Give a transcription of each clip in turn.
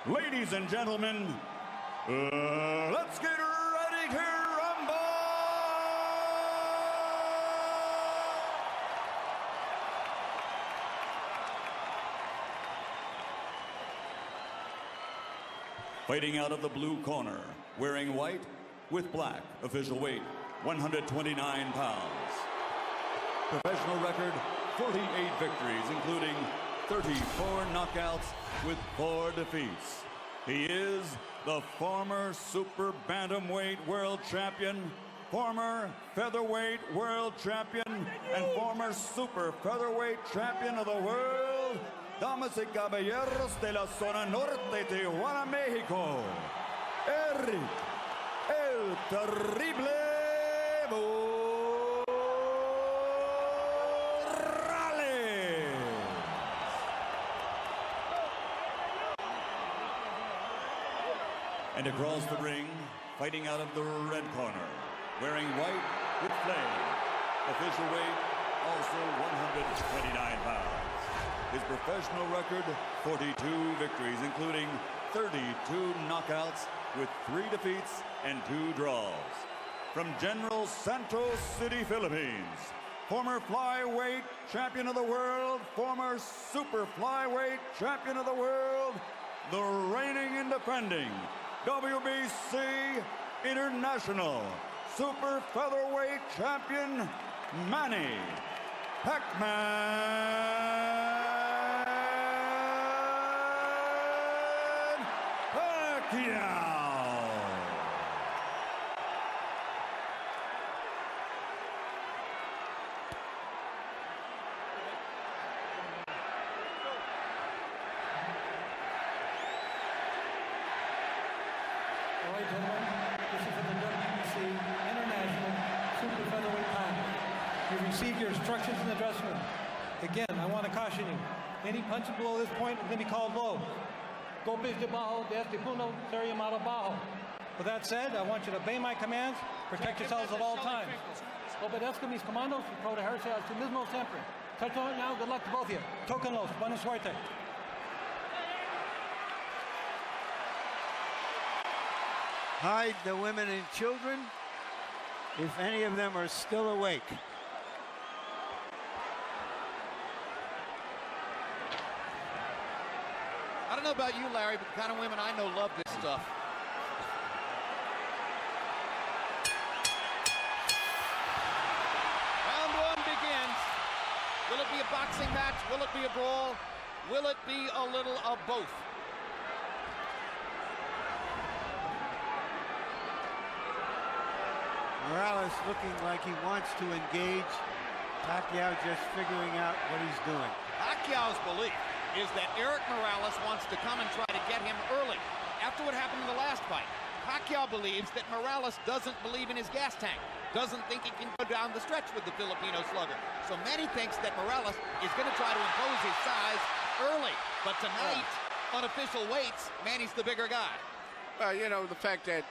Ladies and gentlemen, let's get ready to rumble! Fighting out of the blue corner, wearing white with black, official weight 129 pounds. Professional record 48 victories, including 34 knockouts with 4 defeats. He is the former super bantamweight world champion, former featherweight world champion, and former super featherweight champion of the world, damas y caballeros de la zona norte, Tijuana, Mexico, Erik, el terrible And across the ring, fighting out of the red corner, wearing white with flame, official weight also 129 pounds. His professional record, 42 victories, including 32 knockouts with 3 defeats and 2 draws. From General Santos City, Philippines, former flyweight champion of the world, former super flyweight champion of the world, the reigning and defending WBC International Super Featherweight Champion, Manny Pacquiao. All right, gentlemen, this is for the WBC International Super Featherweight Title. You received your instructions in the dressing room. Again, I want to caution you. Any punches below this point are going to be called low. Golpes de bajo, de este punto, ser llamado bajo. With that said, I want you to obey my commands, protect yourselves at all times. Obedezco mis comandos y protegerse a sí mismo siempre. Chatchai now, good luck to both of you. Tóquenlos, buena suerte. Hide the women and children, if any of them are still awake. I don't know about you, Larry, but the kind of women I know love this stuff. Round 1 begins. Will it be a boxing match? Will it be a brawl? Will it be a little of both? Morales looking like he wants to engage. Pacquiao just figuring out what he's doing. Pacquiao's belief is that Erik Morales wants to come and try to get him early. After what happened in the last fight, Pacquiao believes that Morales doesn't believe in his gas tank, doesn't think he can go down the stretch with the Filipino slugger. So Manny thinks that Morales is going to try to impose his size early. But tonight, unofficial weights, Manny's the bigger guy. Well, you know, the fact that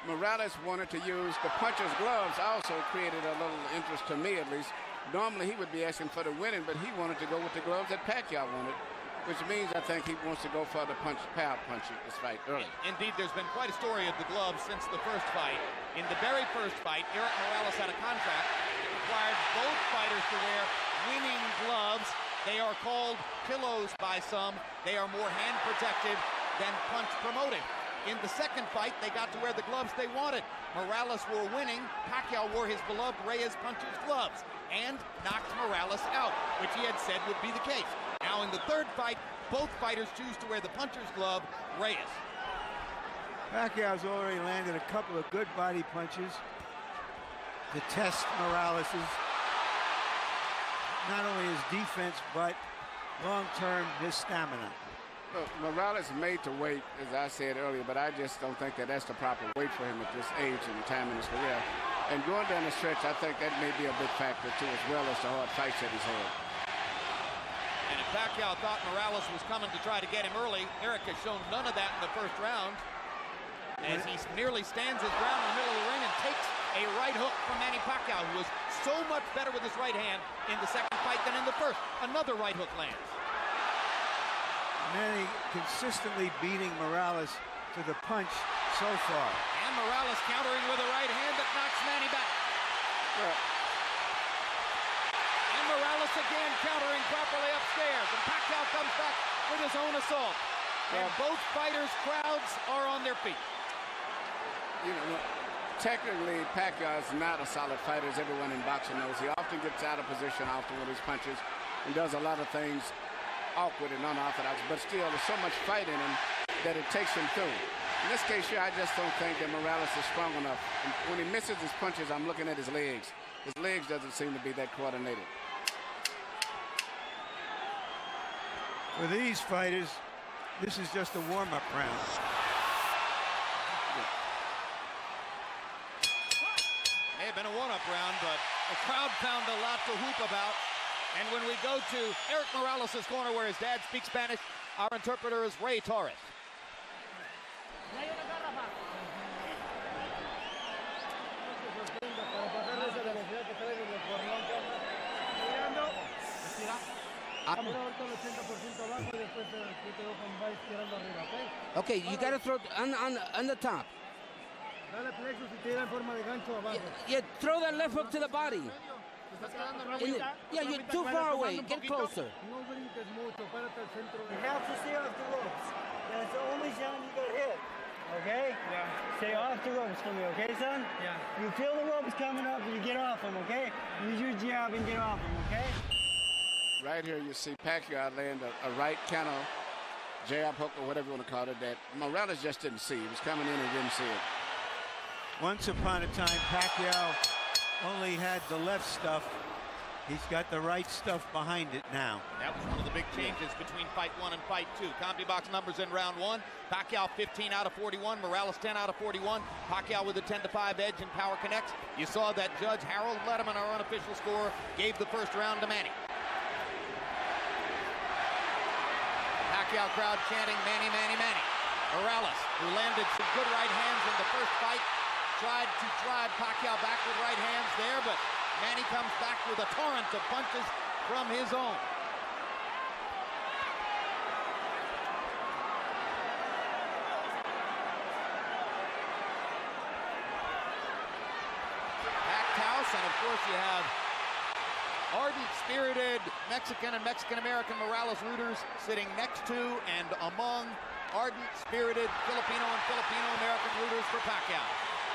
Morales wanted to use the puncher's gloves also created a little interest to me, at least. Normally, he would be asking for the winning, but he wanted to go with the gloves that Pacquiao wanted, which means I think he wants to go for the power punch this fight early. Indeed, there's been quite a story of the gloves since the first fight. In the very first fight, Erik Morales had a contract that required both fighters to wear winning gloves. They are called pillows by some. They are more hand protective than punch promoting. In the second fight, they got to wear the gloves they wanted. Morales wore winning. Pacquiao wore his beloved Reyes puncher's gloves and knocked Morales out, which he had said would be the case. Now in the third fight, both fighters choose to wear the puncher's glove, Reyes. Pacquiao's already landed a couple of good body punches to test Morales's, not only his defense, but long-term his stamina. Look, Morales is made to wait, as I said earlier, but I just don't think that that's the proper weight for him at this age and time in his career. And going down the stretch, I think that may be a big factor, too, as well as the hard fights that he's had. And if Pacquiao thought Morales was coming to try to get him early, Erik has shown none of that in the first round, as he nearly stands his ground in the middle of the ring and takes a right hook from Manny Pacquiao, who was so much better with his right hand in the second fight than in the first. Another right hook lands. Manny consistently beating Morales to the punch so far. And Morales countering with a right hand that knocks Manny back. And Morales again countering properly upstairs. And Pacquiao comes back with his own assault. And both fighters' crowds are on their feet. You know, technically, Pacquiao is not a solid fighter, as everyone in boxing knows. He often gets out of position often with his punches and does a lot of things awkward and unorthodox, but still, there's so much fight in him that it takes him through. In this case here, I just don't think that Morales is strong enough. And when he misses his punches, I'm looking at his legs. His legs doesn't seem to be that coordinated. For these fighters, this is just a warm-up round. May have been a one-up round, but the crowd found a lot to whoop about. And when we go to Erik Morales' corner where his dad speaks Spanish, our interpreter is Ray Torres. Okay, you gotta throw on the top. Yeah, throw that left hook to the body. Yeah, you're too far away. Get closer. You have to stay off the ropes. That's the only time you get hit. Okay? Yeah. Stay off the ropes for me, okay, son? Yeah. You feel the ropes coming up, you get off them, okay? Use your jab and get off them, okay? Right here, you see Pacquiao land a right Cano jab hook or whatever you want to call it that Morales just didn't see. He was coming in and didn't see it. Once upon a time, Pacquiao only had the left stuff. He's got the right stuff behind it now. That was one of the big changes between fight one and fight two. CompuBox numbers in round one. Pacquiao 15 out of 41. Morales 10 out of 41. Pacquiao with a 10-5 edge in Power Connects. You saw that Judge Harold Letterman, our unofficial scorer, gave the first round to Manny. Pacquiao crowd chanting Manny, Manny, Manny. Morales, who landed some good right hands in the first fight, tried to drive Pacquiao back with right hands there, but Manny comes back with a torrent of punches from his own. Packed house, and of course you have ardent, spirited Mexican and Mexican-American Morales rooters sitting next to and among ardent, spirited Filipino and Filipino-American rooters for Pacquiao.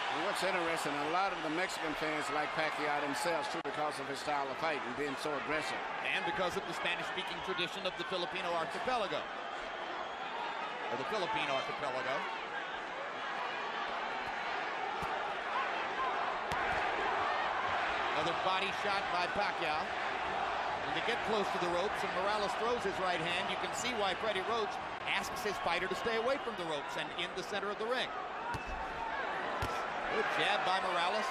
And what's interesting, a lot of the Mexican fans like Pacquiao themselves too because of his style of fight and being so aggressive. And because of the Spanish-speaking tradition of the Filipino archipelago. Or the Philippine archipelago. Another body shot by Pacquiao. When they get close to the ropes and Morales throws his right hand, you can see why Freddie Roach asks his fighter to stay away from the ropes and in the center of the ring. Good jab by Morales.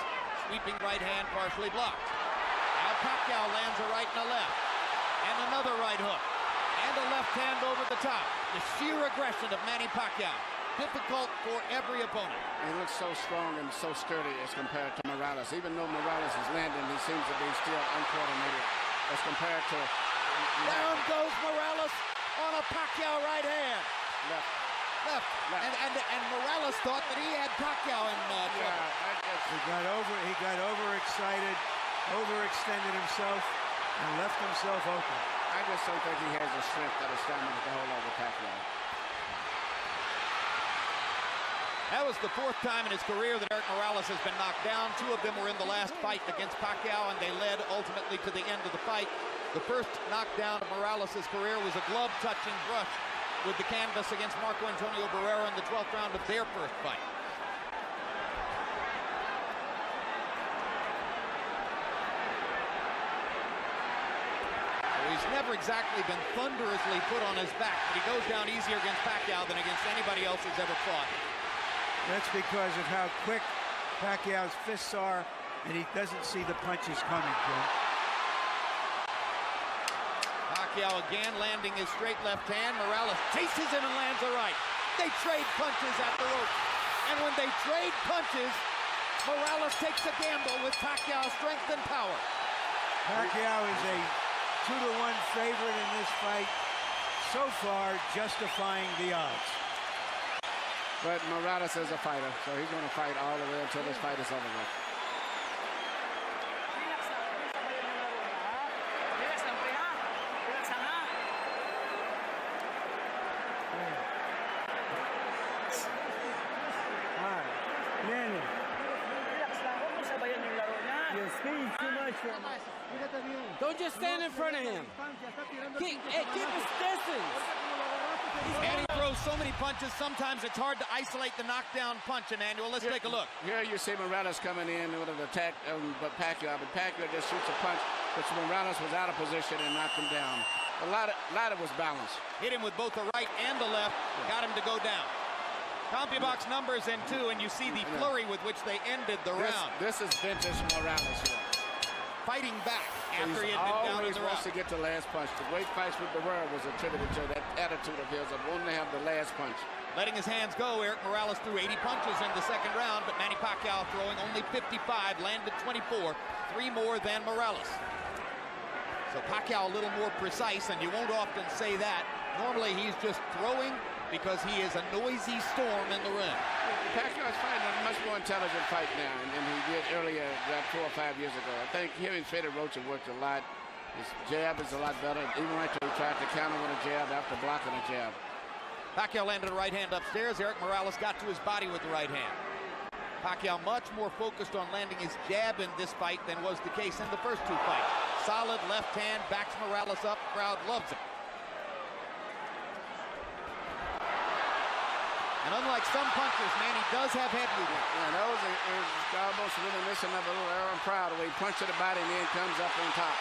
Sweeping right hand partially blocked. Now Pacquiao lands a right and a left. And another right hook. And a left hand over the top. The sheer aggression of Manny Pacquiao. Difficult for every opponent. He looks so strong and so sturdy as compared to Morales. Even though Morales is landing, he seems to be still uncoordinated as compared to... Down goes Morales on a Pacquiao right hand. Left. And Morales thought that he had Pacquiao in trouble. He got overexcited, overextended himself, and left himself open. I just don't think he has the strength or the stamina to hold over Pacquiao. That was the fourth time in his career that Erik Morales has been knocked down. Two of them were in the last fight against Pacquiao, and they led ultimately to the end of the fight. The first knockdown of Morales' career was a glove-touching brush with the canvas against Marco Antonio Barrera in the 12th round of their first fight. He's never exactly been thunderously put on his back, but he goes down easier against Pacquiao than against anybody else he's ever fought. That's because of how quick Pacquiao's fists are, and he doesn't see the punches coming, Jim. Pacquiao again landing his straight left hand. Morales chases him and lands a right. They trade punches at the rope. And when they trade punches, Morales takes a gamble with Pacquiao's strength and power. Pacquiao is a 2-to-1 favorite in this fight. so far justifying the odds. But Morales is a fighter, so he's going to fight all the way until this fight is over with. Manny. You're speeding too much for him. Don't just stand in front of him. Keep his distance. Manny throws so many punches, sometimes it's hard to isolate the knockdown punch, Emmanuel. Let's take a look. Here you see Morales coming in with an attack, but Pacquiao just shoots a punch, but Morales was out of position and knocked him down. A lot of was balanced. Hit him with both the right and the left, got him to go down. CompuBox numbers in 2, and you see the flurry with which they ended the round. This is vintage Morales here. Fighting back after he had been down in the round. Always wants to get the last punch. The great fights with Barrera was attributed to that attitude of his of wanting to have the last punch. Letting his hands go, Erik Morales threw 80 punches in the second round, but Manny Pacquiao throwing only 55, landed 24, 3 more than Morales. So Pacquiao a little more precise, and you won't often say that. Normally he's just throwing because he is a noisy storm in the ring. Pacquiao is fighting a much more intelligent fight now than he did earlier, about 4 or 5 years ago. I think him and Fedor Rocha worked a lot. His jab is a lot better. Even right there, he tried to counter with a jab after blocking a jab. Pacquiao landed a right hand upstairs. Erik Morales got to his body with the right hand. Pacquiao much more focused on landing his jab in this fight than was the case in the first 2 fights. Solid left hand, backs Morales up. Crowd loves it. And unlike some punchers, Manny does have head movement. Yeah, those is almost reminiscent of a little Aaron Proud, where he punched to the body and then comes up on top.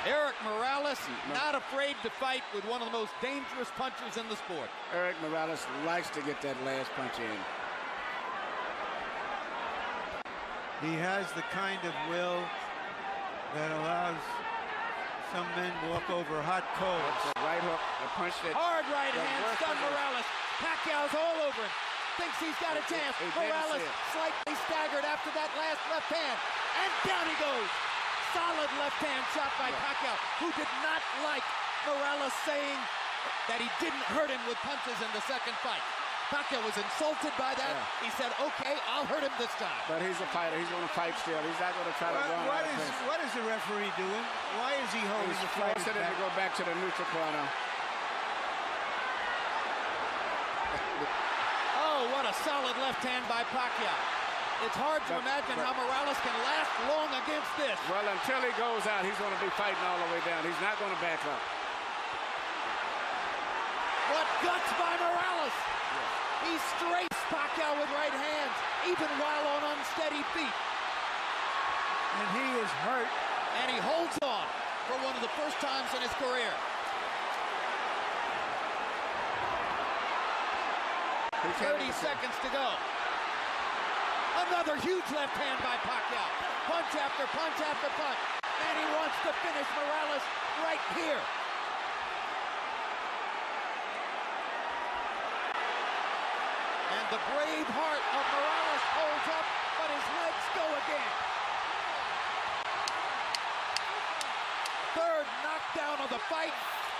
Erik Morales not afraid to fight with one of the most dangerous punchers in the sport. Erik Morales likes to get that last punch in. He has the kind of will that allows some men walk over hot coals. The right hook, the punch that... Hard right hand, stunned Morales. Pacquiao's all over him. Thinks he's got a chance. Morales slightly staggered after that last left hand. And down he goes. Solid left hand shot by Pacquiao, who did not like Morales saying that he didn't hurt him with punches in the second fight. Pacquiao was insulted by that. Yeah. He said, okay, I'll hurt him this time. But he's a fighter. He's going to fight still. He's not going to try to run out of punch. What is the referee doing? Why is he holding the fight? He's forcing him to go back to the neutral corner. Oh, what a solid left hand by Pacquiao. It's hard to imagine how Morales can last long against this. Well, until he goes out, he's going to be fighting all the way down. He's not going to back up. What guts by Morales! He strafes Pacquiao with right hands, even while on unsteady feet. And he is hurt. And he holds on for one of the first times in his career. 30 seconds to go. Another huge left hand by Pacquiao. Punch after punch after punch. And he wants to finish Morales right here. And the brave heart of Morales holds up, but his legs go again. Third knockdown of the fight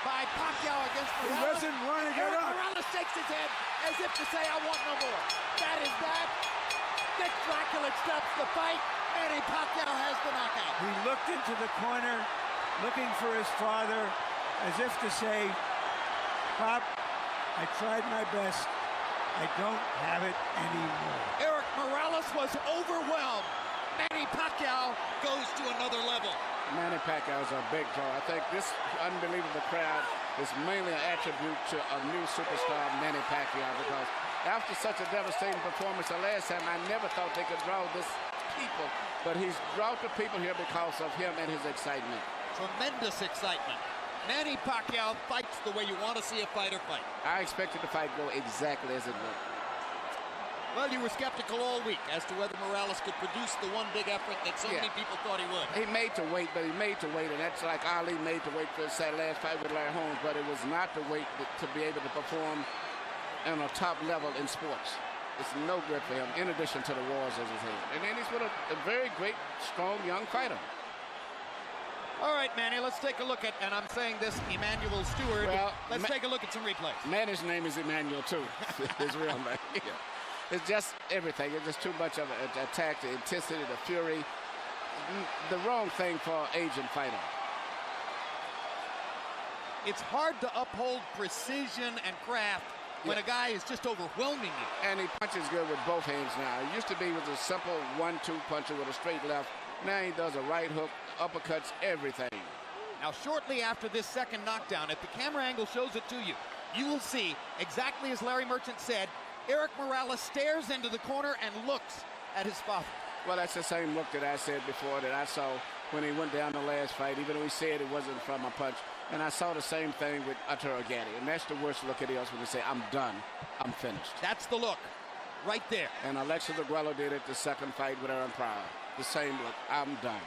by Pacquiao against Morales. He doesn't want to get up. Morales shakes his head as if to say, I want no more. That is that. Dick Dracula stops the fight. Manny Pacquiao has the knockout. He looked into the corner, looking for his father, as if to say, Pop, I tried my best. I don't have it anymore. Erik Morales was overwhelmed. Manny Pacquiao goes to another level. Manny Pacquiao is a big draw. I think this unbelievable crowd is mainly an attribute to a new superstar, Manny Pacquiao, because after such a devastating performance the last time, I never thought they could draw this people, but he's brought the people here because of him and his excitement. Tremendous excitement. Manny Pacquiao fights the way you want to see a fighter fight. I expected the fight to go exactly as it went. Well, you were skeptical all week as to whether Morales could produce the one big effort that so many people thought he would. He made to wait, but he made to wait, and that's like Ali made to wait for his last fight with Larry Holmes, but it was not to wait to be able to perform on a top level in sports. It's no good for him, in addition to the wars as his head. And then he's with a very great, strong, young fighter. All right, Manny, let's take a look at, and I'm saying this, Emmanuel Stewart. Well, let's take a look at some replays. Manny's name is Emmanuel, too. His real name. Yeah. It's just everything. It's just too much of an attack, the intensity, the fury. The wrong thing for an Asian fighter. It's hard to uphold precision and craft when a guy is just overwhelming you. And he punches good with both hands now. It used to be with a simple 1-2 puncher with a straight left. Now he does a right hook, uppercuts, everything. Now, shortly after this second knockdown, if the camera angle shows it to you, you will see, exactly as Larry Merchant said, Erik Morales stares into the corner and looks at his father. Well, that's the same look that I said before that I saw when he went down the last fight, even though he said it wasn't from a punch. And I saw the same thing with Arturo Gatti. And that's the worst look it is when they say, I'm done, I'm finished. That's the look, right there. And Alexis Aguero did it the second fight with Aaron Pryor. The same look, I'm done.